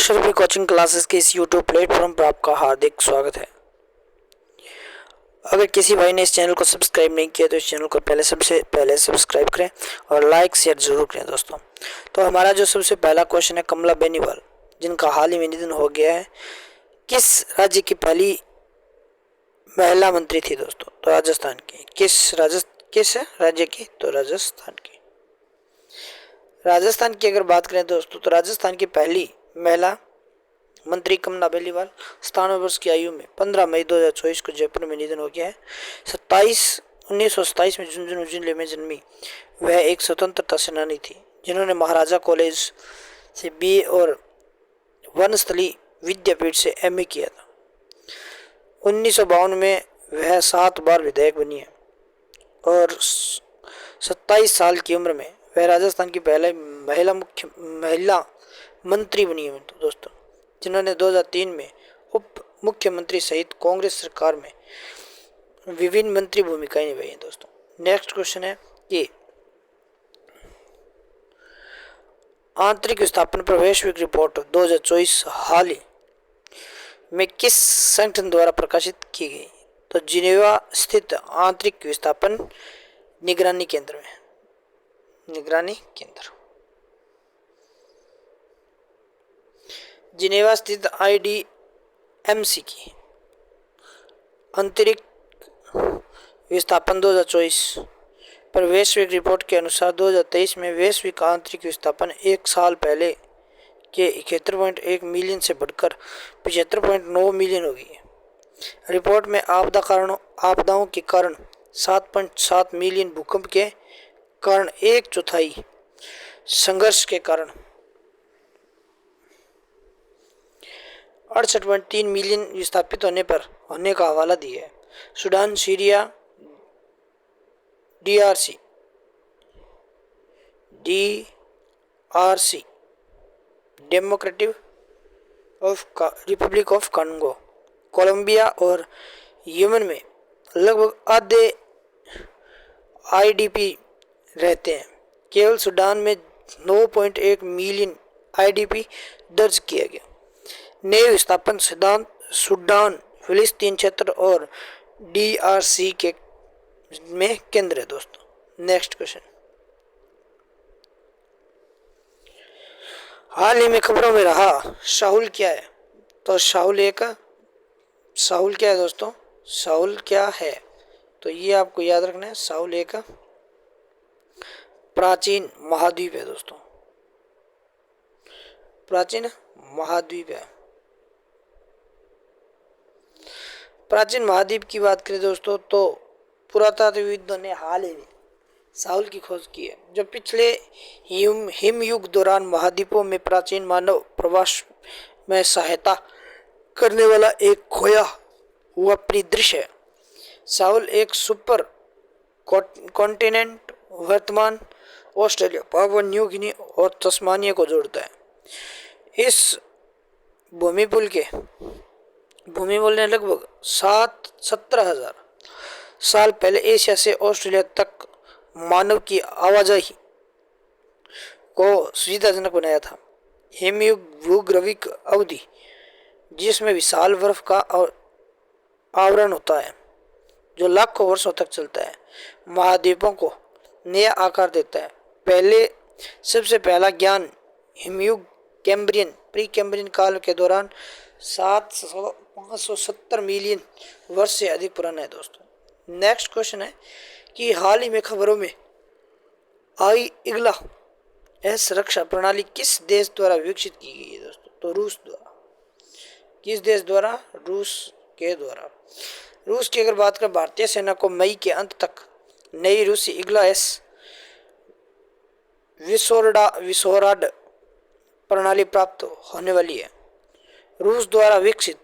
Ashrafi coaching classes के इस YouTube platform पर आपका हार्दिक स्वागत है। अगर किसी भाई ने इस चैनल को सब्सक्राइब नहीं किया तो इस चैनल को सबसे पहले सब्सक्राइब करें और लाइक शेयर जरूर करें दोस्तों। तो हमारा जो सबसे पहला क्वेश्चन है, कमला बेनीवाल जिनका हाल ही में निधन हो गया है, किस राज्य की पहली महिला मंत्री थी दोस्तों? तो राजस्थान की। किस राज्य की? तो राजस्थान की। राजस्थान की अगर बात करें दोस्तों तो राजस्थान की पहली महिला मंत्री कमला बेनीवाल 97 वर्ष की आयु में 15 मई 2024 को जयपुर में निधन हो गया है। 1927 में झुंझुनू जिले में जन्मी वह एक स्वतंत्रता सेनानी थी जिन्होंने महाराजा कॉलेज से बीए और वनस्थली विद्यापीठ से एमए किया था। 1952 में वह 7 बार विधायक बनी है और 27 साल की उम्र में वह राजस्थान की पहले महिला मंत्री बनी है दोस्तों, जिन्होंने 2003 में उप मुख्यमंत्री सहित कांग्रेस सरकार में विभिन्न मंत्री भूमिकाएं निभाई हैं दोस्तों। नेक्स्ट क्वेश्चन है कि आंतरिक विस्थापन पर वैश्विक रिपोर्ट 2024 हाल ही में किस संगठन द्वारा प्रकाशित की गई? तो जिनेवा स्थित आंतरिक विस्थापन निगरानी केंद्र में। जिनेवा स्थित IDMC की आंतरिक विस्थापन 2024 पर वैश्विक रिपोर्ट के अनुसार 2023 में वैश्विक आंतरिक विस्थापन एक साल पहले के 71.1 मिलियन से बढ़कर 75.9 मिलियन हो गई है। रिपोर्ट में आपदाओं के कारण 7.7 मिलियन, भूकंप के कारण 1/4, संघर्ष के कारण 68.3 मिलियन विस्थापित होने का हवाला दिया है। Sudan, Syria, DRC, Democratic Republic of Congo, Colombia और यमन में लगभग आधे IDP रहते हैं। केवल सूडान में 9.1 मिलियन IDP दर्ज किया गया। नए विस्थापन सूडान, फिलिस्तीन क्षेत्र और DRC के में केंद्र है दोस्तों। नेक्स्ट क्वेश्चन, हाल ही में खबरों में रहा शाहुल क्या है? तो शाहुल क्या है दोस्तों? शाहुल क्या है? तो ये आपको याद रखना है। शाहुल एक प्राचीन महाद्वीप है दोस्तों, प्राचीन महाद्वीप है। प्राचीन महाद्वीप की बात करें दोस्तों तो पुरातत्वविदों ने हाल ही में शाहुल की खोज की है, जो पिछले हिम युग दौरान महाद्वीपों में प्राचीन मानव प्रवास में सहायता करने वाला एक खोया हुआ परिदृश्य है। शाहुल एक सुपर कॉन्टिनेंट वर्तमान ऑस्ट्रेलिया, पापुआ न्यू गिनी और तस्मानिया को जोड़ता है। इस भूमिपुल ने लगभग 17,000 साल पहले एशिया से ऑस्ट्रेलिया तक मानव की आवाजाही को सुविधाजनक बनाया था। हिमयुग भूग्रविक अवधि, जिसमें विशाल बर्फ का आवरण होता है जो लाखों वर्षों तक चलता है, महाद्वीपों को नया आकार देता है। सबसे पहला ज्ञान हिमयुग प्री कैम्ब्रियन काल के दौरान 570 मिलियन वर्ष से अधिक पुराना है दोस्तों। नेक्स्ट क्वेश्चन है कि हाल ही में खबरों में आई IGLAS रक्षा प्रणाली किस देश द्वारा विकसित की गई है दोस्तों? तो रूस द्वारा। किस देश द्वारा? रूस के द्वारा। रूस की अगर बात करें, भारतीय सेना को मई के अंत तक नई रूसी IGLAS विसोराड प्रणाली प्राप्त होने वाली है। रूस द्वारा विकसित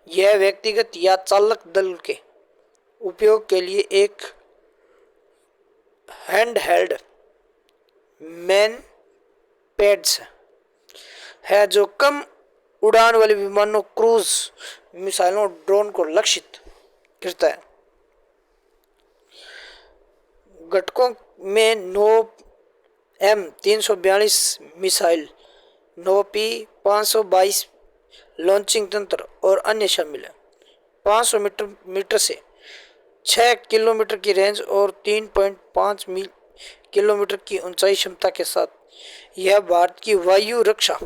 यह व्यक्तिगत या चालक दल के उपयोग के लिए एक हैंडहेल्ड मैन पैड्स है जो कम उड़ान वाले विमानों, क्रूज मिसाइलों, ड्रोन को लक्षित करता है। घटकों में 9 M342 मिसाइल नोपी 522 लॉन्चिंग तंत्र और अन्य शामिल है। 500 मीटर से 6 किलोमीटर की रेंज और 3.5 किलोमीटर की ऊंचाई क्षमता के साथ यह भारत की वायु रक्षा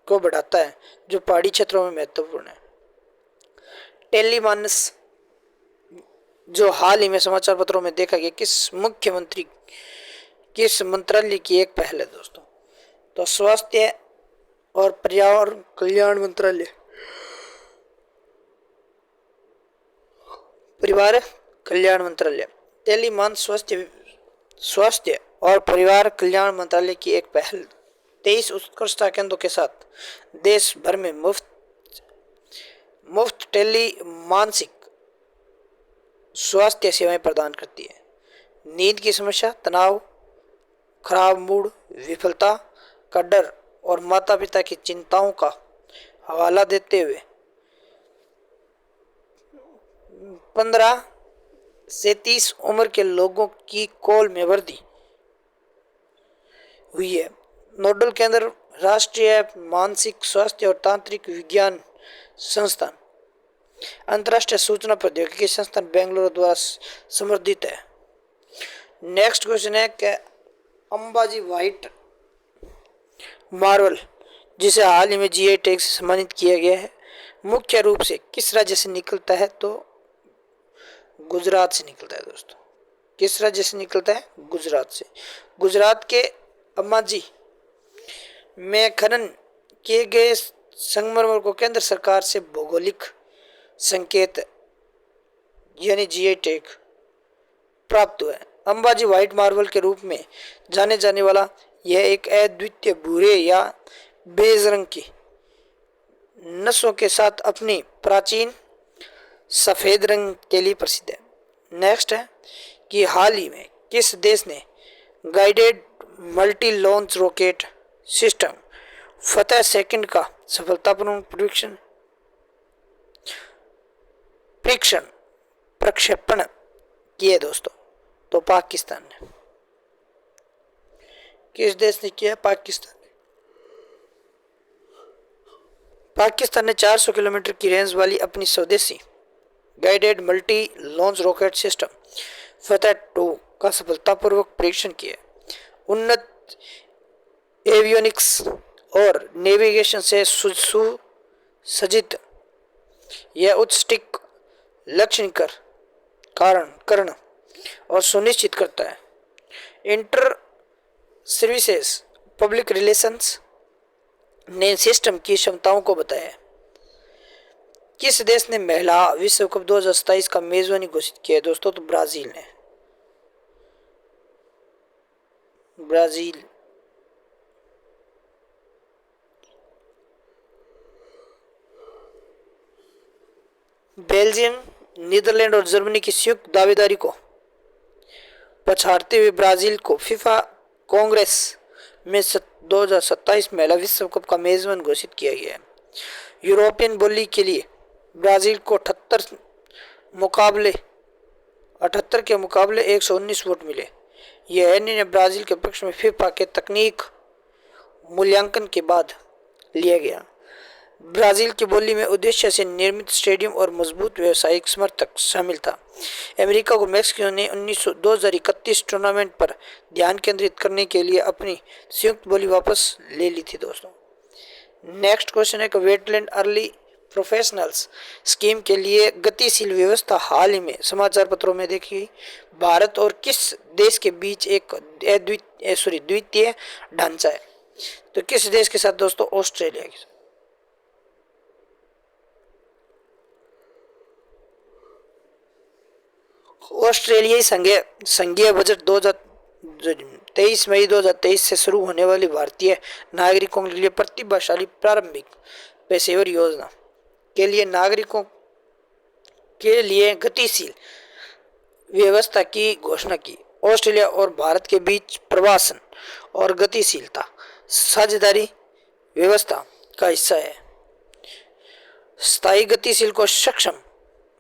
को बढ़ाता है, जो पहाड़ी क्षेत्रों में महत्वपूर्ण है। टेलीमानस, जो हाल ही में समाचार पत्रों में देखा गया, किस मंत्रालय की एक पहल है दोस्तों? तो स्वास्थ्य और पर्यावरण कल्याण मंत्रालय, परिवार कल्याण मंत्रालय। टेलीमान स्वास्थ्य और परिवार कल्याण मंत्रालय की एक पहल 23 उत्कृष्टता केंद्रों के साथ देश भर में मुफ्त टेली मानसिक स्वास्थ्य सेवाएं प्रदान करती है। नींद की समस्या, तनाव, खराब मूड, विफलता का डर और माता पिता की चिंताओं का हवाला देते हुए 15 से 30 उम्र के लोगों की कॉल में वृद्धि हुई है। नोडल केंद्र राष्ट्रीय मानसिक स्वास्थ्य और तांत्रिक विज्ञान संस्थान, अंतर्राष्ट्रीय सूचना प्रौद्योगिकी संस्थान बेंगलुरु द्वारा समर्थित है। नेक्स्ट क्वेश्चन है कि अंबाजी व्हाइट मार्बल, जिसे हाल ही में जीआई टैग से सम्मानित किया गया है, मुख्य रूप से किस राज्य से निकलता है? तो गुजरात से निकलता है दोस्तों। किस राज्य से निकलता है? गुजरात से। गुजरात के अंबाजी में खनन किए गए संगमरमर को केंद्र सरकार से भौगोलिक संकेत यानी जीआई टैग प्राप्त हुआ है। अंबाजी व्हाइट मार्बल के रूप में जाने जाने वाला यह एक अद्वितीय भूरे या बेज रंग की नसों के साथ अपनी प्राचीन सफेद रंग के लिए प्रसिद्ध है। नेक्स्ट है कि हाल ही में किस देश ने guided multi launch rocket system Fateh second का सफलतापूर्ण प्रक्षेपण किए दोस्तों? तो पाकिस्तान ने। किस देश ने किया? पाकिस्तान ने 400 किलोमीटर की रेंज वाली अपनी स्वदेशी guided multi launch rocket system Fateh 2 का सफलतापूर्वक परीक्षण किया। उन्नत एवियोनिक्स और नेविगेशन से सुसज्जित यह उच्च स्टिक लक्षणीकर करण और सुनिश्चित करता है। इंटर सर्विसेज पब्लिक रिलेशंस ने सिस्टम की क्षमताओं को बताया। किस देश ने महिला विश्व कप 2027 का मेजबानी घोषित किया है दोस्तों? तो ब्राजील ने। बेल्जियम, नीदरलैंड और जर्मनी की संयुक्त दावेदारी को पछाड़ते हुए ब्राजील को फीफा कांग्रेस में 2027 महिला विश्व कप का मेजबान घोषित किया गया है। यूरोपियन बोली के लिए ब्राजील को 78 के मुकाबले 119 वोट मिले। यह निर्णय ब्राजील के पक्ष में फीफा के तकनीक मूल्यांकन के बाद लिया गया। ब्राजील की बोली में उद्देश्य से निर्मित स्टेडियम और मजबूत व्यावसायिक समर्थक शामिल था। अमेरिका को मैक्सिको ने 2031 टूर्नामेंट पर ध्यान केंद्रित करने के लिए अपनी संयुक्त बोली वापस ले ली थी दोस्तों। नेक्स्ट क्वेश्चन है कि वेटलैंड अर्ली प्रोफेशनल्स स्कीम के लिए गतिशील व्यवस्था हाल ही में समाचार पत्रों में देखी। भारत और किस देश के बीच एक द्वितीय ढांचा है? तो किस देश के साथ दोस्तों? ऑस्ट्रेलिया के साथ। ऑस्ट्रेलियाई संघीय बजट 23 मई 2023 से शुरू होने वाली भारतीय नागरिकों के लिए प्रतिभाशाली प्रारंभिक पेशेवर योजना के लिए नागरिकों के लिए गतिशील व्यवस्था की घोषणा की। ऑस्ट्रेलिया और भारत के बीच प्रवासन और गतिशीलता साझेदारी व्यवस्था का हिस्सा है। स्थायी गतिशील को सक्षम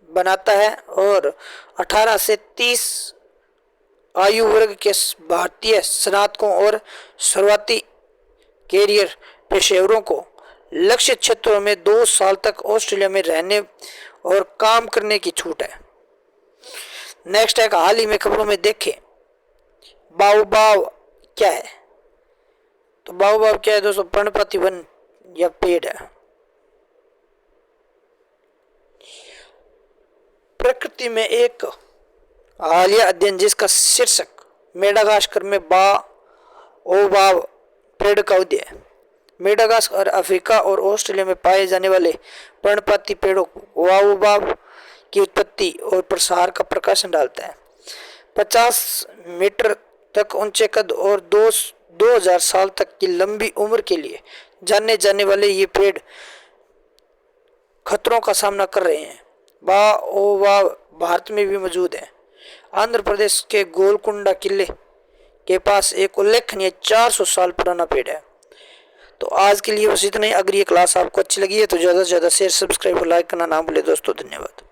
बनाता है और 18 से 30 आयु वर्ग के भारतीय स्नातकों और शुरुआती कैरियर पेशेवरों को लक्षित क्षेत्रों में 2 साल तक ऑस्ट्रेलिया में रहने और काम करने की छूट है। नेक्स्ट है, हाल ही में खबरों में देखें बाओबाब क्या है। तो बाओबाब क्या है दोस्तों? पर्णपाती वन या पेड़ है। प्रकृति में एक हालिया अध्ययन जिसका शीर्षक मेडागास्कर में बाओबाब पेड़ का उदय है। मेडागास्कर, अफ्रीका और ऑस्ट्रेलिया में पाए जाने वाले पर्णपाती पेड़ों बाओबाब की उत्पत्ति और प्रसार का प्रकाशन डालता है। 50 मीटर तक ऊंचे कद और 2000 साल तक की लंबी उम्र के लिए जाने जाने वाले ये पेड़ खतरों का सामना कर रहे हैं। बाओबाब भारत में भी मौजूद है। आंध्र प्रदेश के गोलकुंडा किले के पास एक उल्लेखनीय 400 साल पुराना पेड़ है। तो आज के लिए बस इतना ही। अगर ये क्लास आपको अच्छी लगी है तो ज़्यादा से ज़्यादा शेयर, सब्सक्राइब और लाइक करना ना भूले दोस्तों। धन्यवाद।